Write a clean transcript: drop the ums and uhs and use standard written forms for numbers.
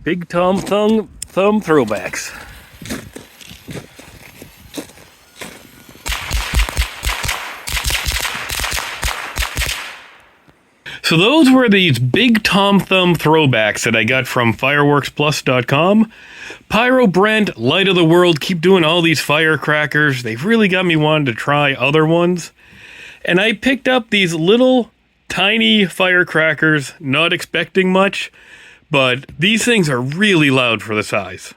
Big Tom Thumb throwbacks. So those were these Big Tom Thumb throwbacks that I got from fireworksplus.com. Pyro Brent, Light of the World, keep doing all these firecrackers. They've really got me wanting to try other ones. And I picked up these little tiny firecrackers, not expecting much, but these things are really loud for the size.